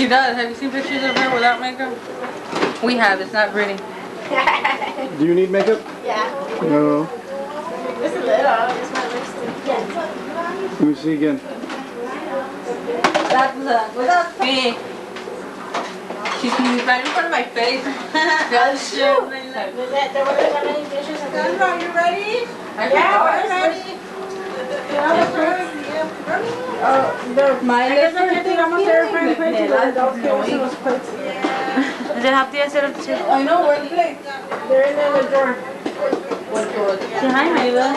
She does. Have you seen pictures of her without makeup? We have. It's not pretty. Do you need makeup? Yeah. No. Just a little. Just my lipstick. Yeah. Let me see again. That's me. She's right in front of my face. That's true. Are you ready? Yeah, we're ready. Then have to set up too. I know, where the plate? They're in the drawer. What drawer? Say hi, Mila.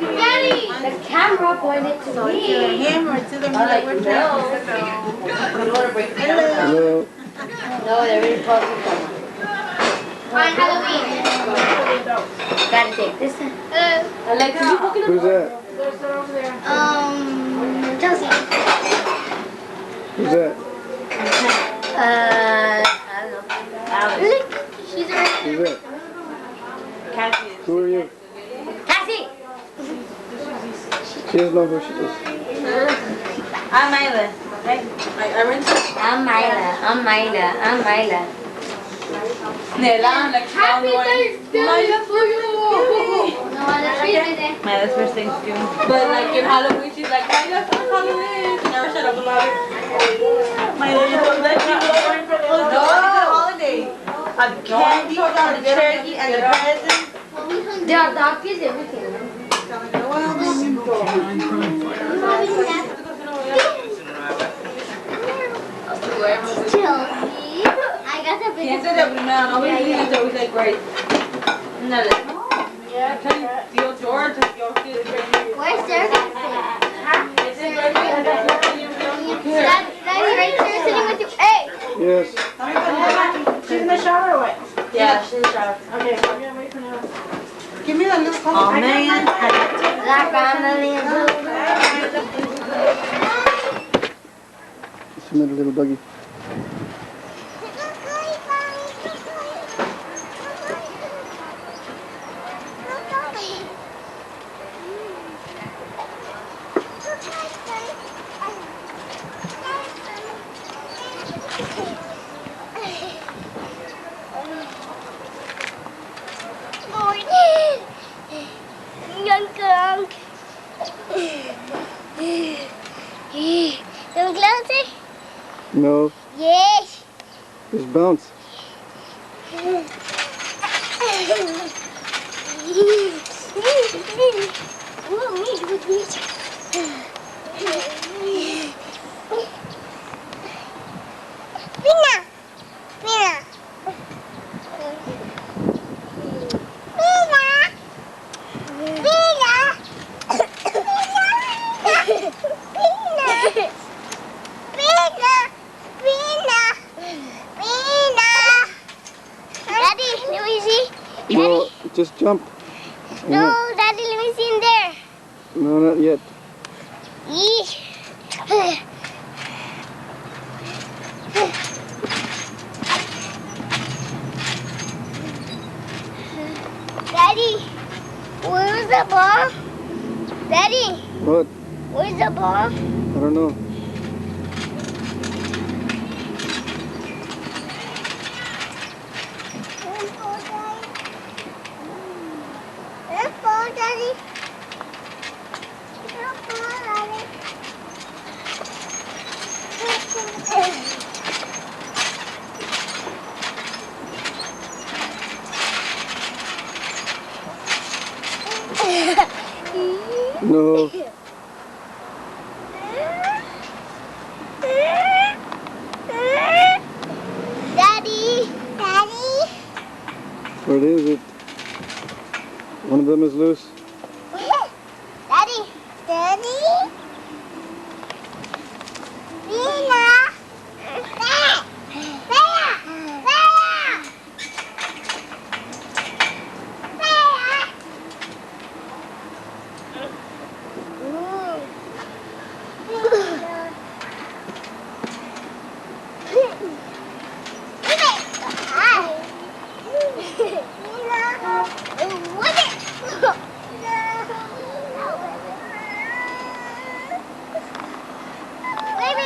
Daddy! The camera pointed to me. Him or to the Hello. No, they're really pausing. On Halloween. Gotta take this. Alexa, Who's that? Chelsea. Who's that? I don't know. Look, she's right Who's there. that? Who are you? Cassie! She doesn't know who she is. I'm Mila. Right? I'm Mila. Nela, like she's the only one. Mila for you! No, that's right. Mila's first Thanksgiving. But like in Halloween, she's like, I love Halloween. She never shut up about it. Mila, you don't let me go for the holiday. A candy, a turkey, and a present. There are doctors, everything. Chelsea, I got the Piensa de primero, no me digas que always like right. No, tío George, tío Where's their Daddy, right there sitting with you. Hey! Yes. She's in the shower or what? Yeah, she's in the shower. Okay, I'm gonna wait for now. Give me the little cup. Oh man. La family. It's another little doggy. Don't close it? No. Yes. Just bounce. No, just jump. No, Daddy, let me see in there. No, not yet. Daddy, where's the ball? Daddy, What? where's the ball? I don't know. Daddy. No. Daddy. What is it? One of them is loose. Daddy. Mila. Baby,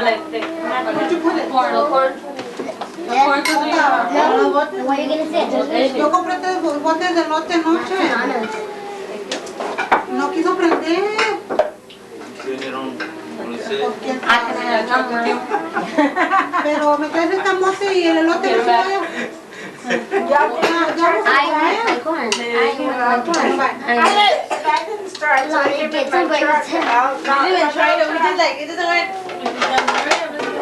like thick. Where'd you put it? Corn. Corn. Corn to the No, what are you gonna say? Yo compré 3 botes de lote anoche. No quiso prender. Pero me traes el camote y el elote no se vaya. Ya I corn. I didn't start, so I gave it my truck. We didn't try it. We did like, it doesn't like.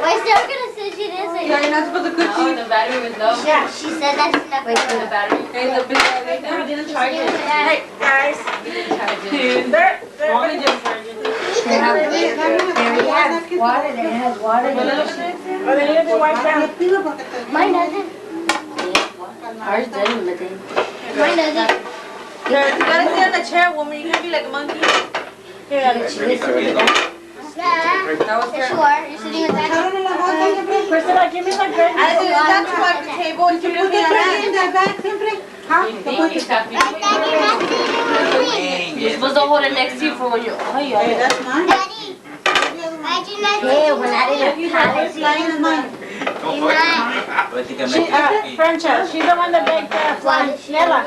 Why still gonna say she didn't say Yeah, you're not supposed to cook Oh, cheese. the battery was low. Yeah, she said that she's not going The battery. Hey, the big guy. We didn't charge it. Hey, guys, We didn't charge it. they're Only just charge it. They have water. They have water. Oh, they need to be wiped down. Mine doesn't. Ours didn't, but they. Mine doesn't. You gotta sit on the chair, woman. You can't be like a monkey. Yeah. Yes, you are. You're sitting with that. Priscilla, give me my drink. I did not to wipe the table. You put the tray in the bag siempre. You're supposed to hold it next to you for when you. Hey, that's mine. Daddy, imagine that. Yeah, when I didn't have Mine is mine. Francia, she's the one that baked Mila.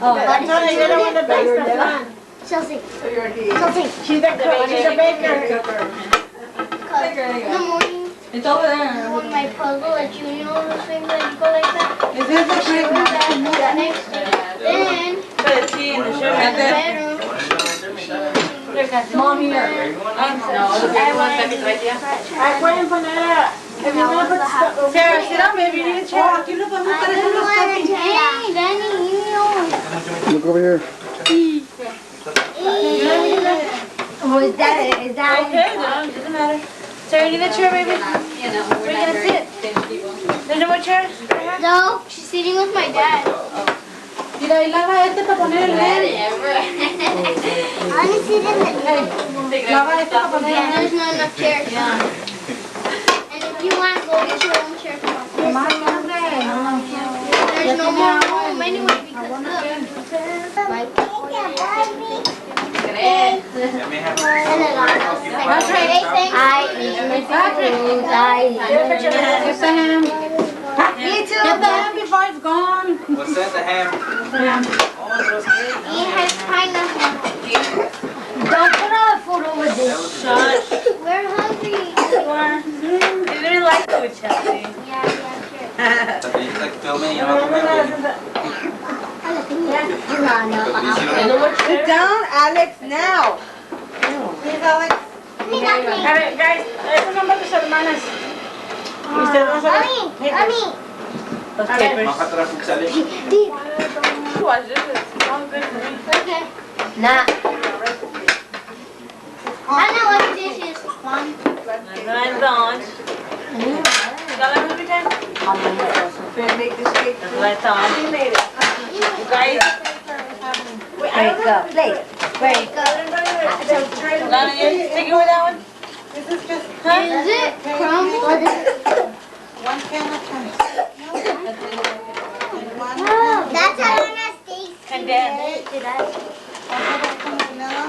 Antonio, you're the one that bakes the flan. Chelsea. She's the cook, she's the baker. In the morning, It's over there. when my puzzle, like you know those things that you go like that? Is this the trick? That next to it. Then, Put the tea in the in sugar. the bedroom, Mommy, No, everyone's back is right there. Ay, pueden poner if you want to put stuff. Sarah, sit down, baby. You need a chair. Aquí lo podemos I poner en don't los want to cafés. change. Danny, you Look over here. know. Is that? Okay, no, doesn't matter. Sarah, you need a chair, baby? You know, Where you gonna sit? There's no more chairs? No, she's sitting with my dad. Mira, y lava este para poner el led. I want to sit in the. Lava este para poner Yeah, el there's not enough chairs. And if you want, go get your own chair. There's no more room anyway because look. My and then That's right. I eat my food. I Where's the ham? Me too. Get the ham before it's gone. What's that, the ham? He has pineapple. Don't put all the food over this. We're hungry. You didn't like food, Chelsea. Yeah, sure. It's like filming, you know, Sit down, Alex, now. Please, Alex. A ver, guys, esos son para tus hermanas. Y ustedes van a saber. Los A ver. papers. Bájate la futsal. Watch this. It's all good for me. Okay. Nah. I know what dishes. Mom. Nice lunch. Y'all have a good time? Better make this cake. That's what I thought. You made it. You guys. Break up. Plate. Break up. Alannah, you sticking with that one? This is just Is it crumble? What is it? one can of honey. And one Oh, that's how Alannah steaks. Condensed. Did I? vanilla.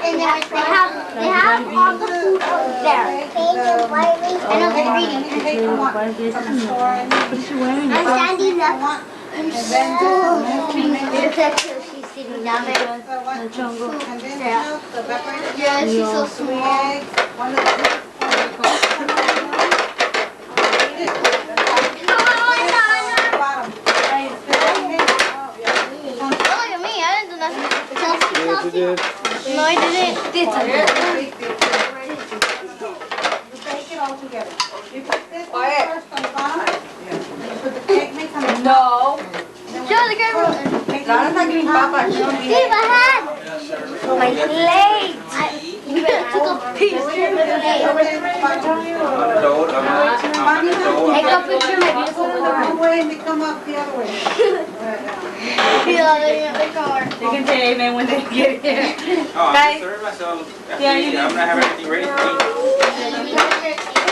And they have all the food over there. And I'm reading. Take one from the store and I'm standing up. I'm so she's sitting down there. the jungle. Condensed Yeah. milk, the evaporated Yeah, she's so three small. eggs, one of the bottom. Oh, look at me. I didn't do nothing. Chelsea, Yes, you did. No, I didn't. You take it all together. You put this one first on the bottom. You put the cake mix on the No. Show the camera. Alannah's not giving Papa. She don't eat Steve, I had my plate. You took a piece. Take a picture of my beautiful one woman. way and they come up the other way. Yeah, they car. They can say amen when they get here. Oh, Guys. I'm serve myself. Yeah, you I'm gonna have everything ready to eat.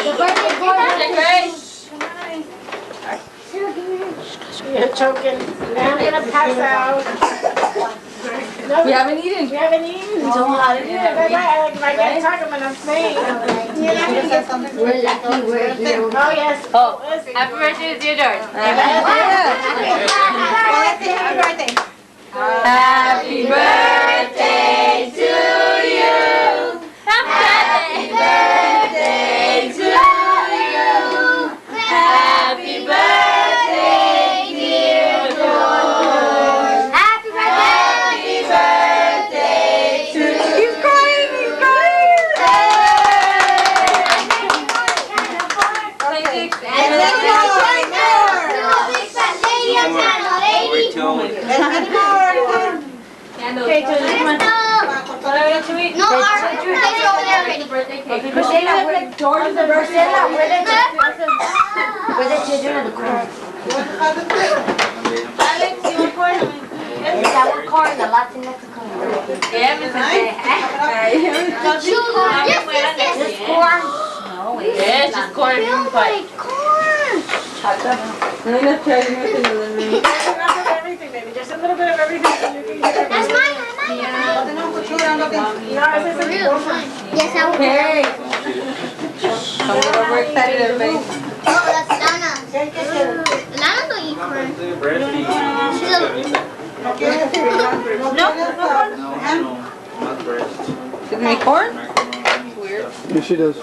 The birthday boy. You're choking. Now I'm gonna pass out. No, We haven't eaten. we haven't eaten. So how did you? Like I'm talking when I'm saying. We're lucky we're here. Oh, yes. Oh, happy birthday to you, George. Well, let's say happy birthday. Happy birthday to you. Happy birthday to you. Happy birthday, dear George. Happy birthday! Happy birthday to you. He's crying, he's crying. And then many more. Okay, to this one. What are we to eat? No, our birthdays are over there already. Birthday cake. Priscilla, where the children of the corn? Alex, you want corn? Yes, I want corn. A lot in Mexico. Yeah, Miss Just corn. Yes, just corn. You can fight. Everything, baby. Just a little bit of everything. So you can get That's mine. Yes, I will. Hey. I'm getting overexcited, everybody. Oh, that's Lana. Lana don't eat corn. She's a... Not breast. Did we make corn? Weird. Yes, she does.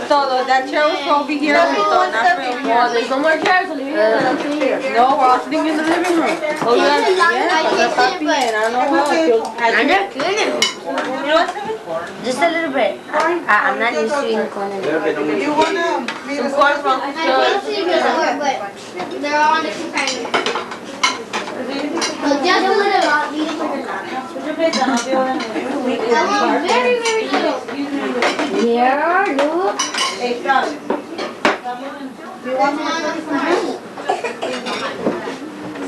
Todo, that chair was supposed to be here. We thought not for Oh, there's no more chairs. So leave it. No, we're all sitting in the living room. Oh, yeah, papi, and I don't know how it feels. I'm not good. You know what? Just a little bit. I'm not used to eating corn anymore. You wanna be the Corn from I can't see the door, but they're all on the container. Just a little. I want very, very little. Here, look. Hey, Charlie. You want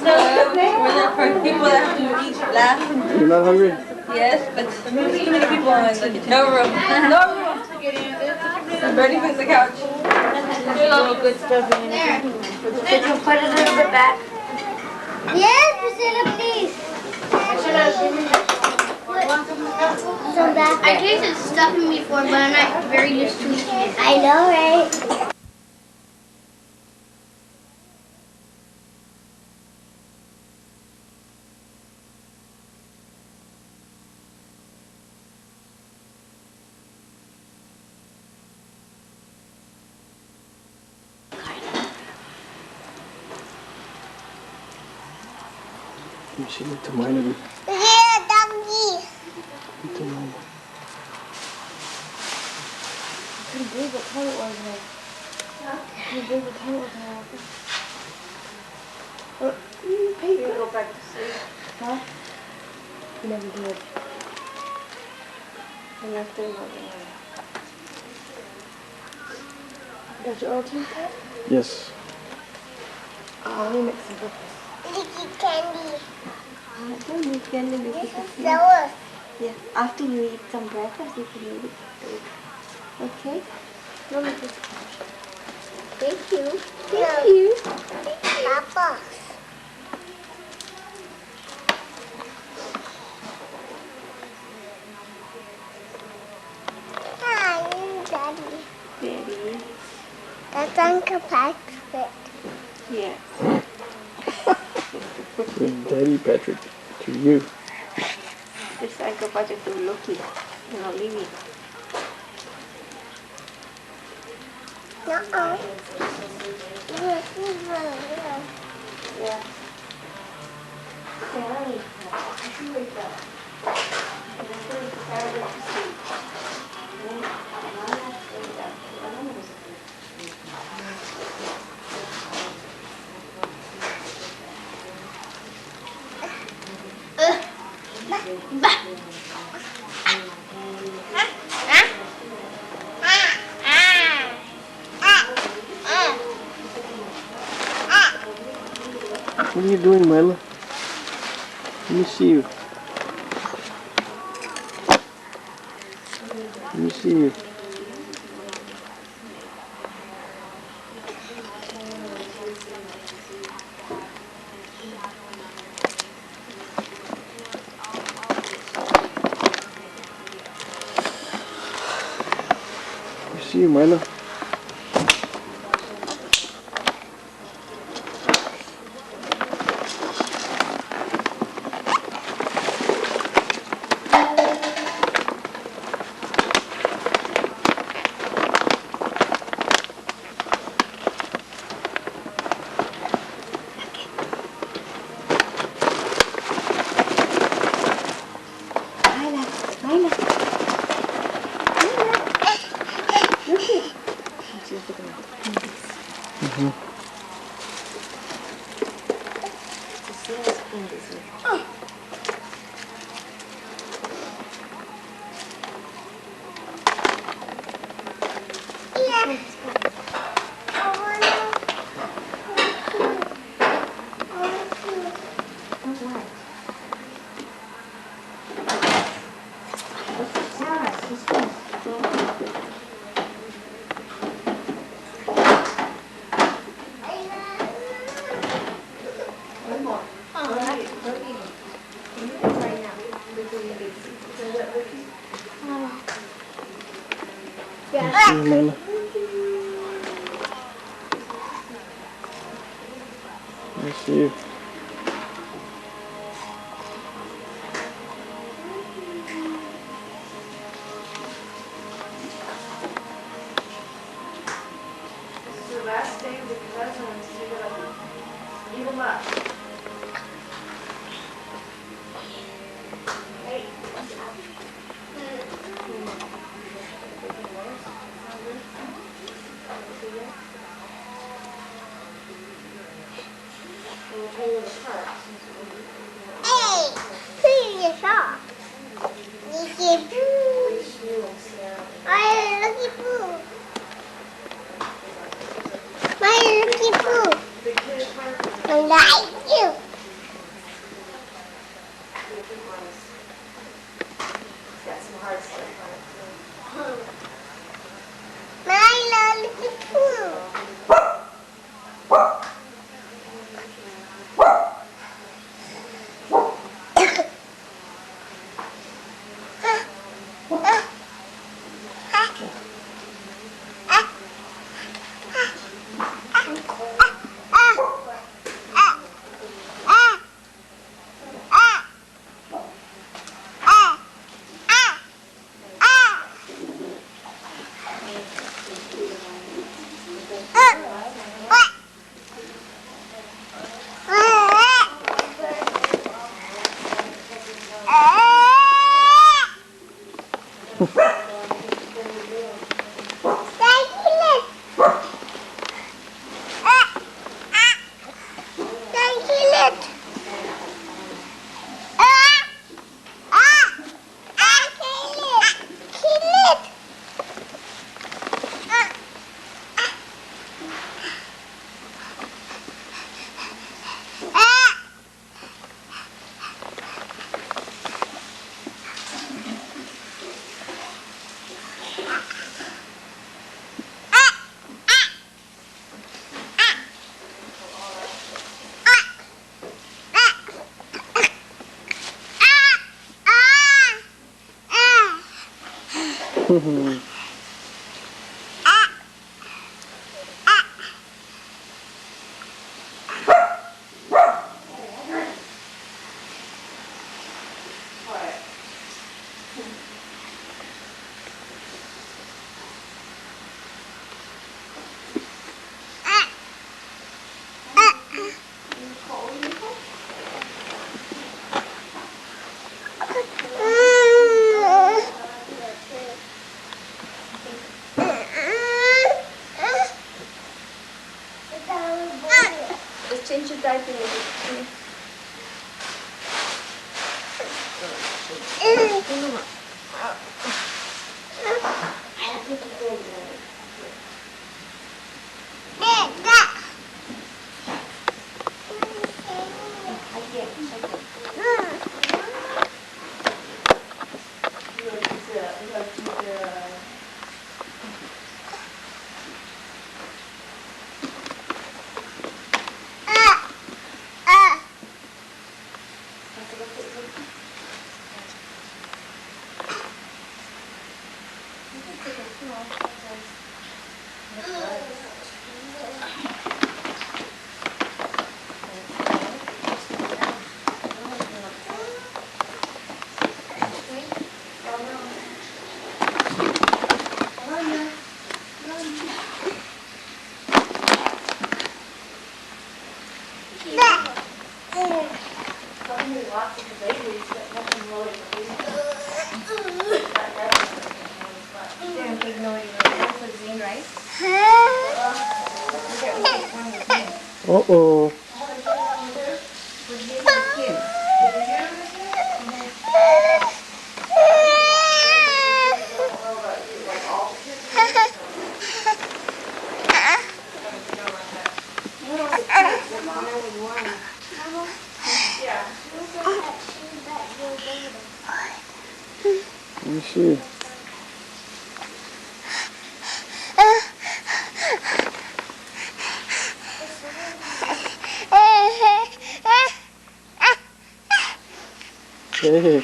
We're there for people that have to eat last. You're not hungry? Yes, but there's too many people on the no room. No room. I'm ready for the couch. Little good stuff in There. Did you put a little bit back? Yes, Priscilla, please. Some back. I tasted stuffing before, but I'm not very used to eating it. I know, right? You should look to mine of you. Yeah, doggy. Look to mine. Yes. Licky candy. Don't eat candy because It's sour. yeah. After you eat some breakfast, you can eat it. Okay? Thank you. Thank you. Papa. Hi, Daddy. Daddy. That's Uncle Patrick. Yeah. From Daddy Patrick to you. This Uncle Patrick to Loki. You know, Lily. No. Yeah. What are you doing, Mila? Let me see you. Let me see you. see you, Mila. I see you, Mila. I see you. This is the last day of the cousins. You're gonna eat them up. Change your diaper. lots of the babies, but nothing really for me. Didn't think nobody wants with green rice. Uh-oh. Let me see. Hey.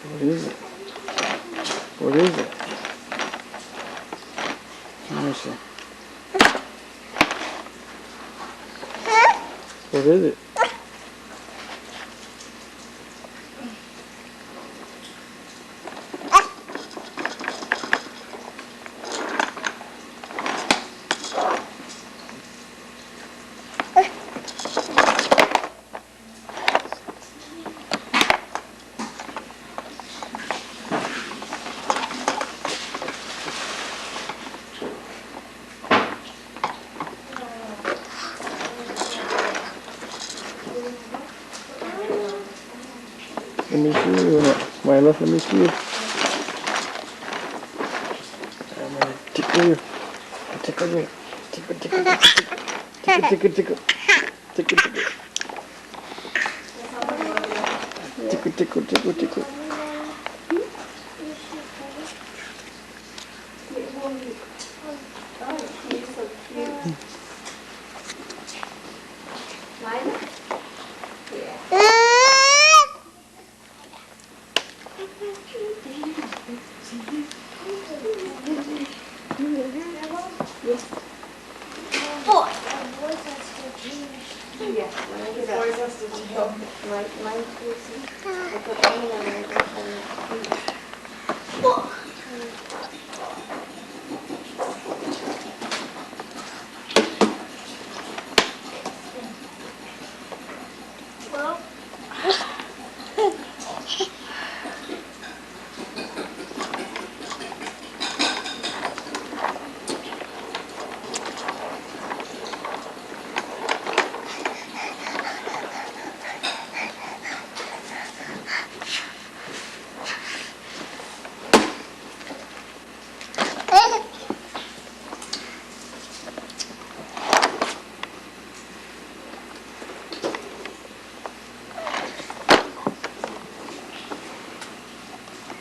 What is it? What is it? Let me see. What is it? Let me see you. Mila, let me see you. I'm gonna tickle you. Tickle you. Tickle, tickle, tickle, tickle, tickle, tickle, tickle, tickle. Tickle, tickle, tickle, tickle.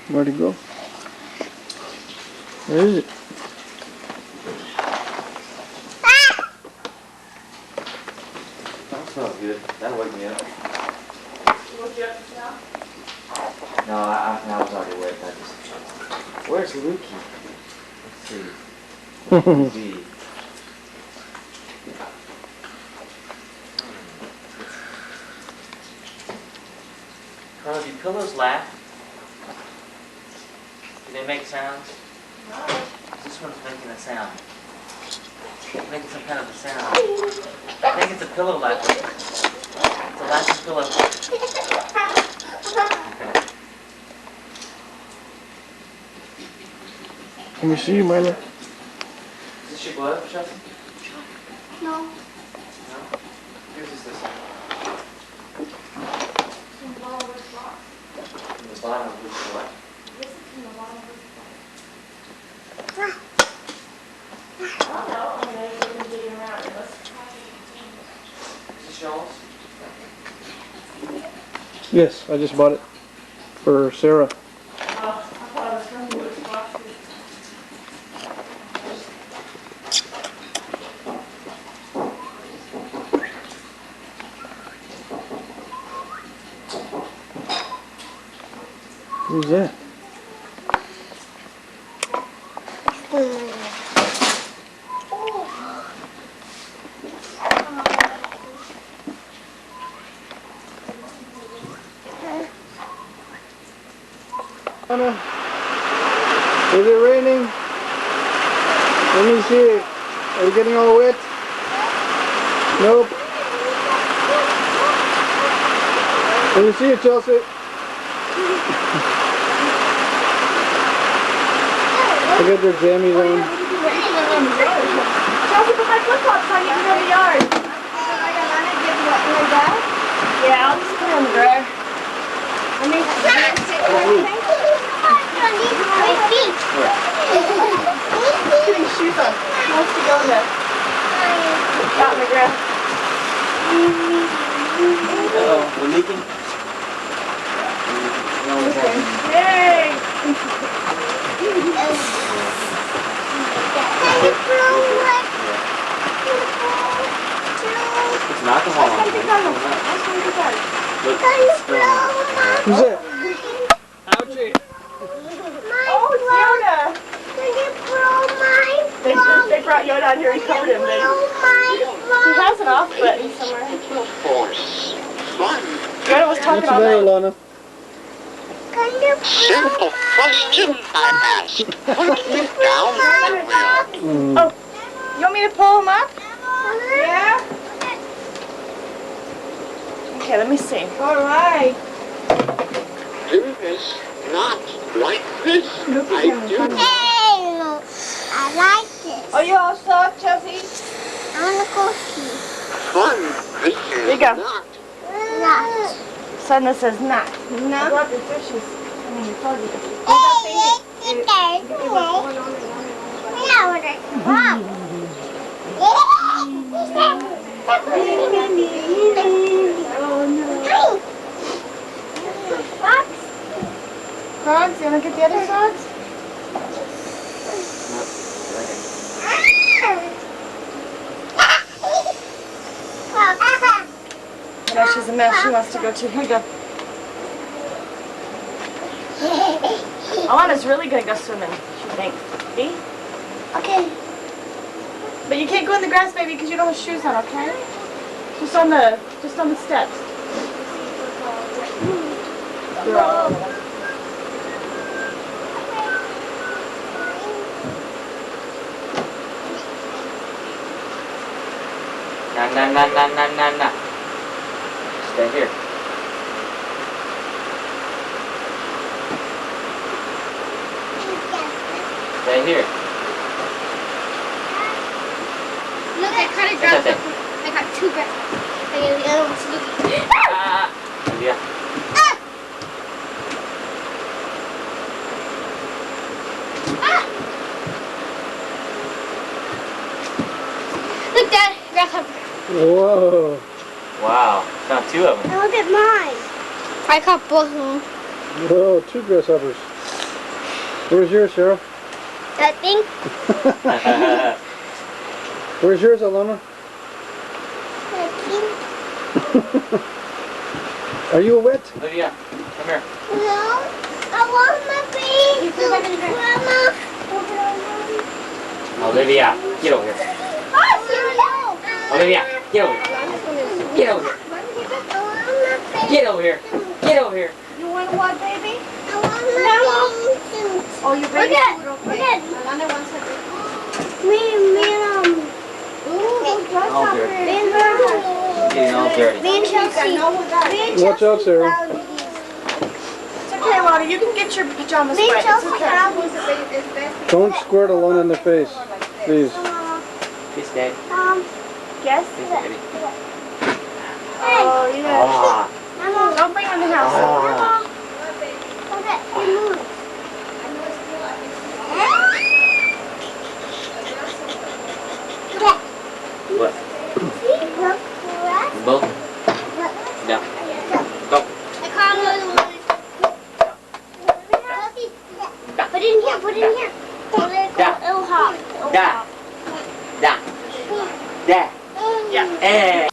Where'd it go? Where is it? That smells good. That'll wake me up. Woke you up just now? No, I was already awake. I just... Where's Lukey? Let's see. Carl, do pillows laugh? Do they make sounds? No. This one's making a sound. It's making some kind of a sound. I think it's a pillow laughing. It's a laughing pillow. Let me see you, Mila. Is this your glove, Chelsea? No. No? Yours is this one. From the bottom of the box. From the bottom of which what? This is from the bottom of the I don't know. I mean, they've been getting around it. Is this Shawls? Yes, I just bought it for Sarah. I thought it was from the which box. Who's that? Alannah? Is it raining? Let me see it. Are you getting all wet? Nope. Let me see it, Chelsea. Look at their jammies on. Chelsea, put my flip-flops on, you can go in the yard. Yeah, I'll just put it in the dryer. My feet. Put his shoes on. He wants to go in the out in the grass. Uh-oh, we're leaking. No, it's happening. Yay! It's not the hall. Who's that? Ouchie. Oh, it's Yoda! They brought Yoda on here and covered him. He has an off button somewhere. Yoda was talking What's the all matter, night. Alannah? Simple question I ask. Put me down for real. Oh, you want me to pull him up? Yeah? Okay, let me see. All right. Do this, not like this. I do. Hey, look. I like this. Are you all stuck, Chelsea? I want to go see. Fun. This There is you go. not. Not. Son that says not. No. I brought your fishes. I mean, your fuzzy. Frogs, you want to get the other frogs? Yeah, she's a mess. She wants to go too. Here you go. Alannah's really gonna go swimming, she thinks. See? Okay. But you can't go in the grass, baby, because you don't have shoes on, okay? Just on the steps. Girl. Nah. Stay here. Stay here. Look, I caught a What's that thing? I got 2 grasshoppers. I got the other one's looking. Yeah. Look, Dad, grasshopper. Whoa. Wow. Found 2 of them. Now look at mine. I caught both of them. Whoa, 2 grasshoppers. Where's yours, Sarah? I think. Where's yours, Alannah? I think. Are you wet? Olivia, come here. No, I want my baby. Grandma. Olivia, get over here. Oh, Olivia, get over here. Get over here. Get over here. Get over here. You want what, baby? I want my baby suit. Oh, your Look baby at, food, look okay. at. Alannah wants her baby. Me, Ooh, those All dirty. me and Getting all dirty. Me and Chelsea. Me and Watch out, Chelsea Sarah. found these. It's okay, Lottie. You can get your pajamas Me and wet. It's Chelsea okay. found these. Don't squirt Alannah in the face, please. Kiss Daddy. Yes? Kiss Daddy. Oh, yeah. Ah. Mama, Don't bring him in the house. Ah. look at the moon. What? See, look, grass. Both? No. Go. I caught another one. Put it in here, put it in here. It'll hop. Da. Da. Da. Yeah. Eh.